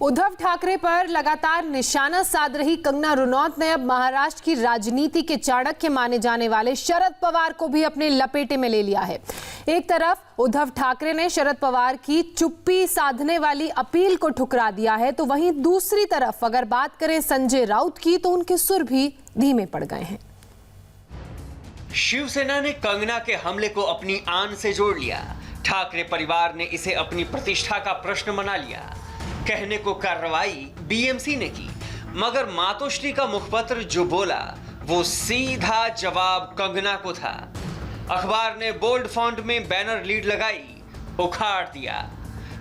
उद्धव ठाकरे पर लगातार निशाना साध रही कंगना रनौत ने अब महाराष्ट्र की राजनीति के चाणक्य माने जाने वाले शरद पवार को भी अपने लपेटे में ले लिया है। एक तरफ उद्धव ठाकरे ने शरद पवार की चुप्पी साधने वाली अपील को ठुकरा दिया है, तो वहीं दूसरी तरफ अगर बात करें संजय राउत की, तो उनके सुर भी धीमे पड़ गए हैं। शिवसेना ने कंगना के हमले को अपनी आन से जोड़ लिया। ठाकरे परिवार ने इसे अपनी प्रतिष्ठा का प्रश्न बना लिया। कहने को कार्रवाई बीएमसी ने की, मगर मातोश्री का मुखपत्र जो बोला वो सीधा जवाब कंगना को था। अखबार ने बोल्ड फॉन्ट में बैनर लीड लगाई, उखाड़ दिया।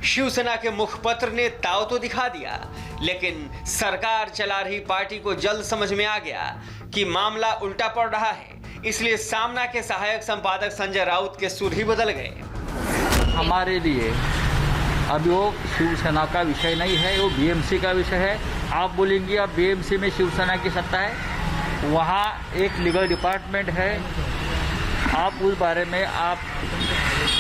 शिवसेना के मुखपत्र ने ताव तो दिखा दिया, लेकिन सरकार चला रही पार्टी को जल्द समझ में आ गया कि मामला उल्टा पड़ रहा है। इसलिए सामना के सहायक संपादक संजय राउत के सुर ही बदल गए। हमारे लिए अब वो शिवसेना का विषय नहीं है, वो बीएमसी का विषय है। आप बोलेंगे अब बीएमसी में शिवसेना की सत्ता है, वहाँ एक लीगल डिपार्टमेंट है। आप उस बारे में आप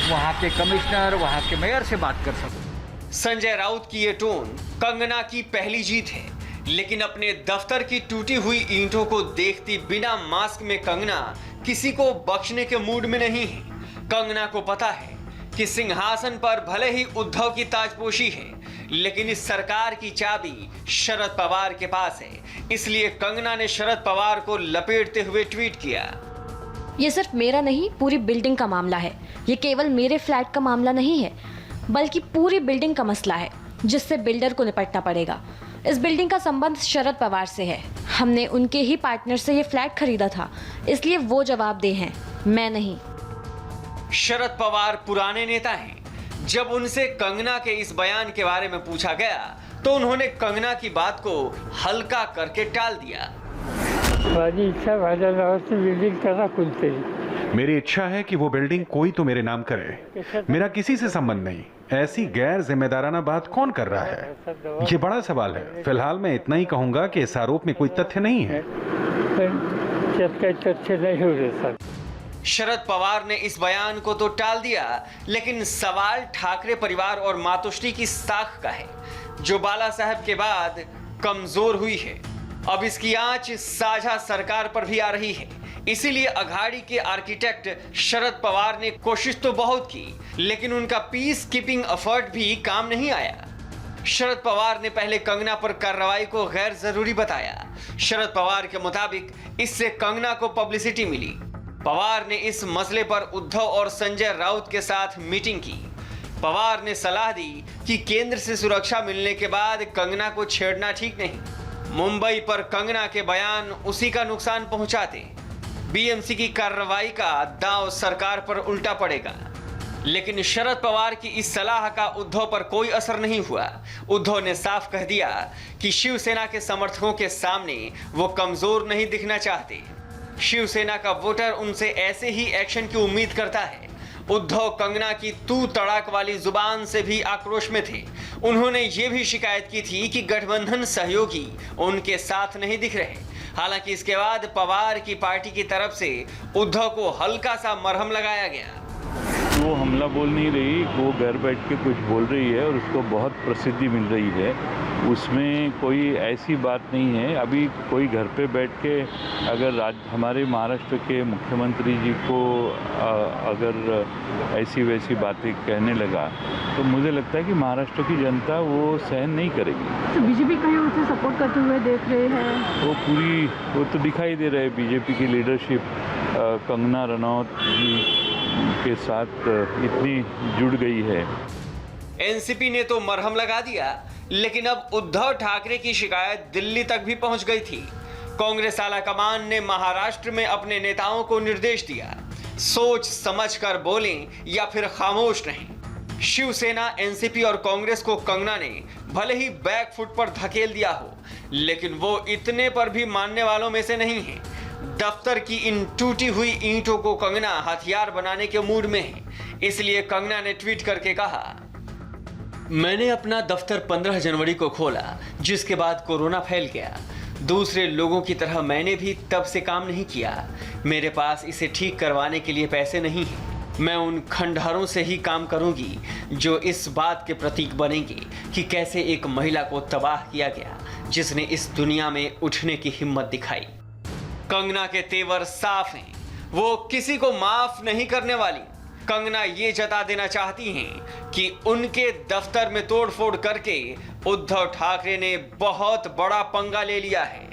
वहाँ के कमिश्नर, वहाँ के मेयर से बात कर सकते। संजय राउत की ये टोन कंगना की पहली जीत है, लेकिन अपने दफ्तर की टूटी हुई ईंटों को देखती बिना मास्क में कंगना किसी को बख्शने के मूड में नहीं है। कंगना को पता है कि सिंहासन पर भले ही उद्धव की ताजपोशी है, लेकिन इस सरकार की चाबी शरद पवार के पास है। इसलिए कंगना ने शरद पवार को लपेटते हुए ट्वीट किया, ये सिर्फ मेरा नहीं, पूरी बिल्डिंग का मामला है। ये केवल मेरे फ्लैट का मामला नहीं है, बल्कि पूरी बिल्डिंग का मसला है, जिससे बिल्डर को निपटना पड़ेगा। इस बिल्डिंग का संबंध शरद पवार से है। हमने उनके ही पार्टनर से ये फ्लैट खरीदा था, इसलिए वो जवाबदेह हैं, मैं नहीं। शरद पवार पुराने नेता हैं। जब उनसे कंगना के इस बयान के बारे में पूछा गया, तो उन्होंने कंगना की बात को हल्का करके टाल दिया। माझी इच्छा माझ्या नावाची बिल्डिंग करा खुलते। मेरी इच्छा है कि वो बिल्डिंग कोई तो मेरे नाम करे। मेरा किसी से संबंध नहीं। ऐसी गैर जिम्मेदाराना बात कौन कर रहा है? ये बड़ा सवाल है। फिलहाल मैं इतना ही कहूंगा कि इस आरोप में कोई तथ्य नहीं है। तथ्य नहीं हो रहे। शरद पवार ने इस बयान को तो टाल दिया, लेकिन सवाल ठाकरे परिवार और मातोश्री की साख का है, जो बाला साहब के बाद कमजोर हुई है। अब इसकी आंच साझा सरकार पर भी आ रही है। इसीलिए अघाड़ी के आर्किटेक्ट शरद पवार ने कोशिश तो बहुत की, लेकिन उनका पीस कीपिंग एफर्ट भी काम नहीं आया। शरद पवार ने पहले कंगना पर कार्रवाई को गैर जरूरी बताया। शरद पवार के मुताबिक इससे कंगना को पब्लिसिटी मिली। पवार ने इस मसले पर उद्धव और संजय राउत के साथ मीटिंग की। पवार ने सलाह दी कि केंद्र से सुरक्षा मिलने के बाद कंगना को छेड़ना ठीक नहीं। मुंबई पर कंगना के बयान उसी का नुकसान पहुंचाते। बीएमसी की कार्रवाई का दांव सरकार पर उल्टा पड़ेगा। लेकिन शरद पवार की इस सलाह का उद्धव पर कोई असर नहीं हुआ। उद्धव ने साफ कह दिया कि शिवसेना के समर्थकों के सामने वो कमजोर नहीं दिखना चाहते। शिवसेना का वोटर उनसे ऐसे ही एक्शन की उम्मीद करता है। उद्धव कंगना की तू तड़ाक वाली जुबान से भी आक्रोश में थे। उन्होंने ये भी शिकायत की थी कि गठबंधन सहयोगी उनके साथ नहीं दिख रहे। हालांकि इसके बाद पवार की पार्टी की तरफ से उद्धव को हल्का सा मरहम लगाया गया। वो हमला बोल नहीं रही, वो घर बैठ के कुछ बोल रही है और उसको बहुत प्रसिद्धि मिल रही है। उसमें कोई ऐसी बात नहीं है। अभी कोई घर पे बैठ के अगर हमारे महाराष्ट्र के मुख्यमंत्री जी को अगर ऐसी वैसी बातें कहने लगा, तो मुझे लगता है कि महाराष्ट्र की जनता वो सहन नहीं करेगी। तो बीजेपी कहीं उसे सपोर्ट करते हुए देख रहे हैं? वो तो दिखाई दे रहा है। बीजेपी की लीडरशिप कंगना रनौत जी के साथ इतनी जुड़ गई है। एनसीपी ने तो मरहम लगा दिया, लेकिन अब उद्धव ठाकरे की शिकायत दिल्ली तक भी पहुंच गई थी। कांग्रेस आला कमान ने महाराष्ट्र में अपने नेताओं को निर्देश दिया, सोच समझकर बोलें या फिर खामोश रहें। शिवसेना, एनसीपी और कांग्रेस को कंगना ने भले ही बैक फुट पर धकेल दिया हो, लेकिन वो इतने पर भी मानने वालों में से नहीं है। दफ्तर की इन टूटी हुई ईंटों को कंगना हथियार बनाने के मूड में है। इसलिए कंगना ने ट्वीट करके कहा, मैंने अपना दफ्तर 15 जनवरी को खोला, जिसके बाद कोरोना फैल गया। दूसरे लोगों की तरह मैंने भी तब से काम नहीं किया। मेरे पास इसे ठीक करवाने के लिए पैसे नहीं हैं। मैं उन खंडहरों से ही काम करूंगी जो इस बात के प्रतीक बनेंगे कि कैसे एक महिला को तबाह किया गया जिसने इस दुनिया में उठने की हिम्मत दिखाई। कंगना के तेवर साफ हैं, वो किसी को माफ नहीं करने वाली। कंगना ये जता देना चाहती हैं कि उनके दफ्तर में तोड़फोड़ करके उद्धव ठाकरे ने बहुत बड़ा पंगा ले लिया है।